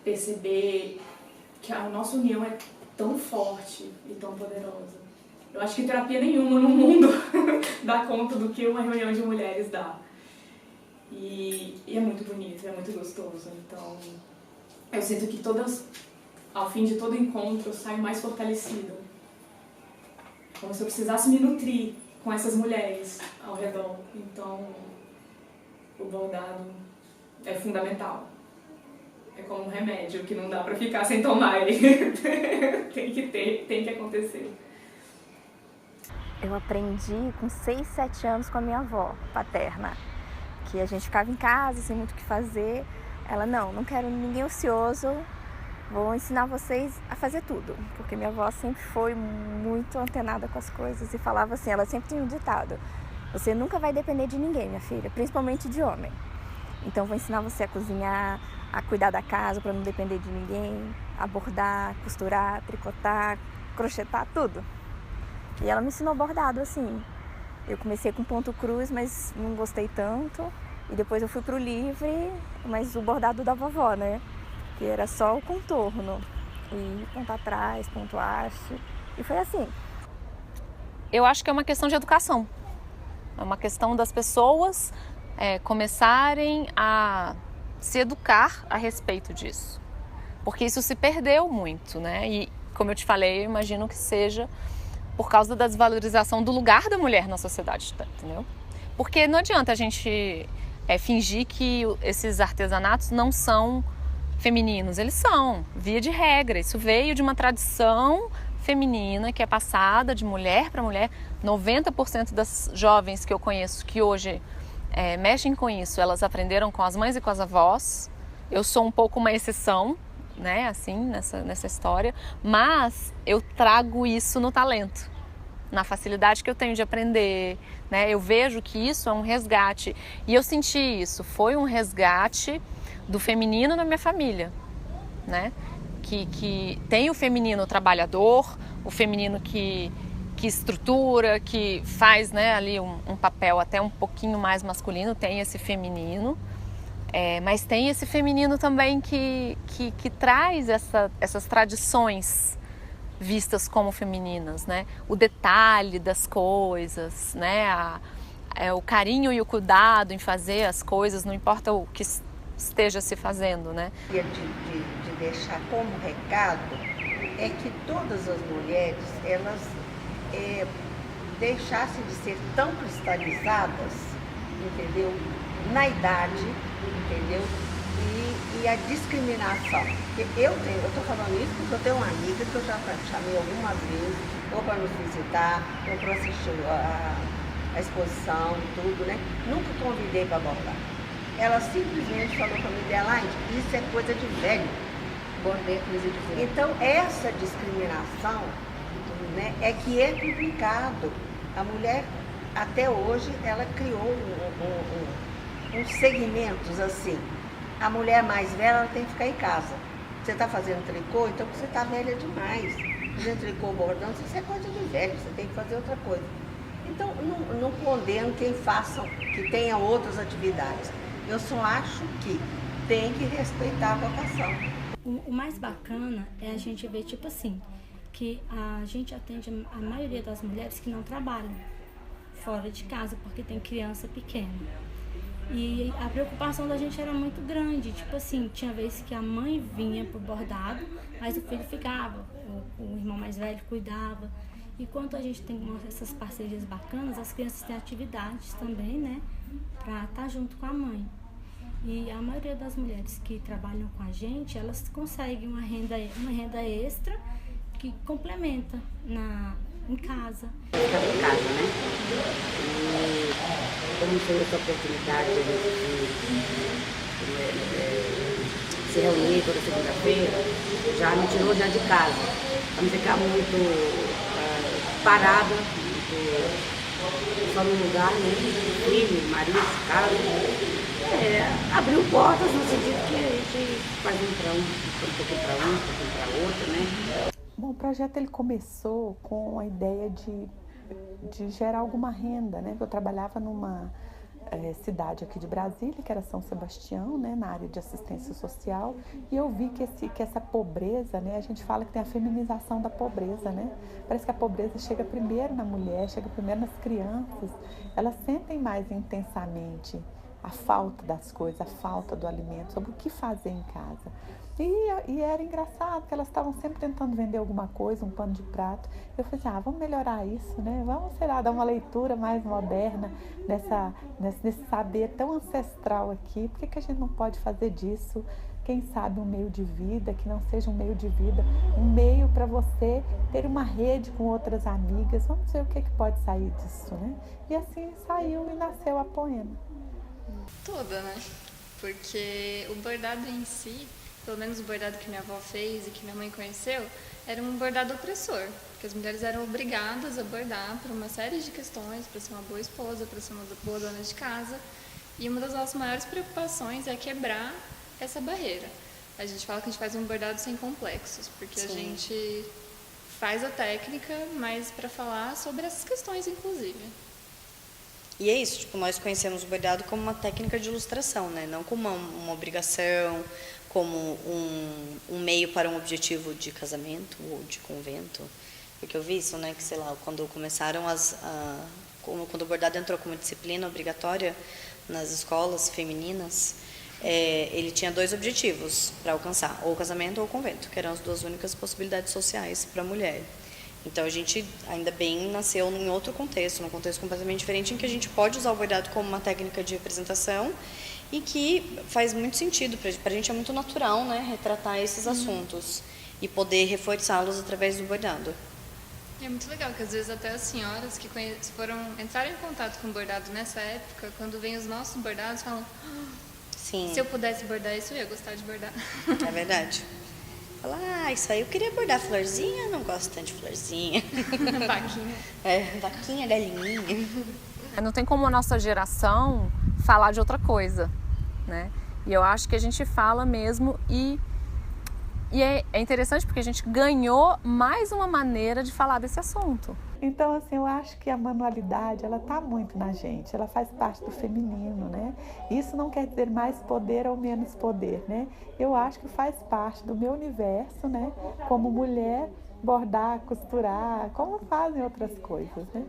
perceber que a nossa união é tão forte e tão poderosa. Eu acho que terapia nenhuma no mundo dá conta do que uma reunião de mulheres dá. E é muito bonito, é muito gostoso. Então, eu sinto que ao fim de todo encontro, eu saio mais fortalecida. Como se eu precisasse me nutrir com essas mulheres ao redor. Então, o bordado é fundamental. É como um remédio que não dá pra ficar sem tomar ele. tem que acontecer. Eu aprendi com 6, 7 anos com a minha avó paterna, que a gente ficava em casa sem muito o que fazer. Ela, não quero ninguém ocioso, vou ensinar vocês a fazer tudo. Porque minha avó sempre foi muito antenada com as coisas e falava assim, ela sempre tinha um ditado: você nunca vai depender de ninguém, minha filha, principalmente de homem. Então vou ensinar você a cozinhar, a cuidar da casa para não depender de ninguém, a bordar, costurar, tricotar, crochetar, tudo. E ela me ensinou bordado assim. Eu comecei com ponto cruz, mas não gostei tanto. E depois eu fui pro livre, mas o bordado da vovó, né? Que era só o contorno. E ponto atrás, ponto haste. E foi assim. Eu acho que é uma questão de educação. É uma questão das pessoas começarem a se educar a respeito disso. Porque isso se perdeu muito, né? E, como eu te falei, eu imagino que seja por causa da desvalorização do lugar da mulher na sociedade, entendeu? Porque não adianta a gente fingir que esses artesanatos não são femininos. Eles são, via de regra. Isso veio de uma tradição feminina que é passada de mulher para mulher. 90% das jovens que eu conheço que hoje mexem com isso, elas aprenderam com as mães e com as avós. Eu sou um pouco uma exceção, né, assim, nessa história, mas eu trago isso no talento, na facilidade que eu tenho de aprender, né? Eu vejo que isso é um resgate, e eu senti isso, foi um resgate do feminino na minha família, né? Que tem o feminino trabalhador, o feminino que estrutura, que faz, né, ali um papel até um pouquinho mais masculino, tem esse feminino. Mas tem esse feminino também que traz essas tradições vistas como femininas, né? O detalhe das coisas, né? O carinho e o cuidado em fazer as coisas, não importa o que esteja se fazendo, né? De deixar como recado é que todas as mulheres, elas deixassem de ser tão cristalizadas, entendeu? Na idade, entendeu? E a discriminação. Eu estou falando isso porque eu tenho uma amiga que eu já chamei algumas vezes, ou para nos visitar, ou para assistir a exposição, tudo, né? Nunca convidei para bordar. Ela simplesmente falou para mim, Adelaide, isso é coisa de velho. Bordei é coisa de velho. Então, essa discriminação, né, é que é complicado. A mulher, até hoje, ela criou uns segmentos assim. A mulher mais velha, ela tem que ficar em casa. Você está fazendo tricô, então você está velha demais. Fazendo tricô, bordando, isso é coisa de velho, você tem que fazer outra coisa. Então, não condeno quem faça, que tenha outras atividades. Eu só acho que tem que respeitar a vocação. O mais bacana é a gente ver, tipo assim, que a gente atende a maioria das mulheres que não trabalham fora de casa, porque tem criança pequena. E a preocupação da gente era muito grande, tipo assim, tinha vezes que a mãe vinha pro bordado, mas o filho ficava, o irmão mais velho cuidava. E quando a gente tem essas parcerias bacanas, as crianças têm atividades também, né, pra estar junto com a mãe. E a maioria das mulheres que trabalham com a gente, elas conseguem uma renda extra que complementa em casa. Ficava em casa, né? E como foi essa oportunidade de se reunir toda segunda-feira, já me tirou já de casa, para não ficar muito parada, só no lugar, né? Filho, marido, casa. Abriu portas no sentido que a gente faz um para um pouquinho para outro, né? Bom, o projeto ele começou com a ideia de gerar alguma renda, né? Eu trabalhava cidade aqui de Brasília, que era São Sebastião, né, na área de assistência social, e eu vi que essa pobreza, né, a gente fala que tem a feminização da pobreza, né? Parece que a pobreza chega primeiro na mulher, chega primeiro nas crianças, elas sentem mais intensamente a falta das coisas, a falta do alimento, sobre o que fazer em casa. E era engraçado que elas estavam sempre tentando vender alguma coisa, um pano de prato. Eu falei assim, vamos melhorar isso, né? Vamos, sei lá, dar uma leitura mais moderna nesse saber tão ancestral aqui. Por que a gente não pode fazer disso, quem sabe, um meio de vida, que não seja um meio de vida, um meio para você ter uma rede com outras amigas. Vamos ver o que pode sair disso, né? E assim saiu e nasceu a Poema. Toda, né? Porque o bordado em si, pelo menos o bordado que minha avó fez e que minha mãe conheceu, era um bordado opressor, porque as mulheres eram obrigadas a bordar por uma série de questões, para ser uma boa esposa, para ser uma boa dona de casa. E uma das nossas maiores preocupações é quebrar essa barreira. A gente fala que a gente faz um bordado sem complexos, porque a gente faz a técnica, mas para falar sobre essas questões, inclusive. E é isso, tipo, nós conhecemos o bordado como uma técnica de ilustração, né? Não como uma obrigação, como um meio para um objetivo de casamento ou de convento. Porque eu vi isso, né? Que, sei lá, quando começaram quando o bordado entrou como disciplina obrigatória nas escolas femininas, ele tinha 2 objetivos para alcançar, ou o casamento ou o convento, que eram as 2 únicas possibilidades sociais para a mulher. Então, a gente, ainda bem, nasceu em outro contexto, num contexto completamente diferente, em que a gente pode usar o bordado como uma técnica de representação e que faz muito sentido, para a gente é muito natural, né, retratar esses assuntos e poder reforçá-los através do bordado. É muito legal que, às vezes, até as senhoras que entraram em contato com o bordado nessa época, quando vem os nossos bordados, falam: Sim. Se eu pudesse bordar isso, eu ia gostar de bordar. É verdade. Fala, isso aí eu queria bordar florzinha, não gosto tanto de florzinha. Vaquinha. Vaquinha, galinhinha. Não tem como a nossa geração falar de outra coisa, né? E eu acho que a gente fala mesmo e é interessante porque a gente ganhou mais uma maneira de falar desse assunto. Então, assim, eu acho que a manualidade, ela tá muito na gente, ela faz parte do feminino, né? Isso não quer dizer mais poder ou menos poder, né? Eu acho que faz parte do meu universo, né? Como mulher, bordar, costurar, como fazem outras coisas, né?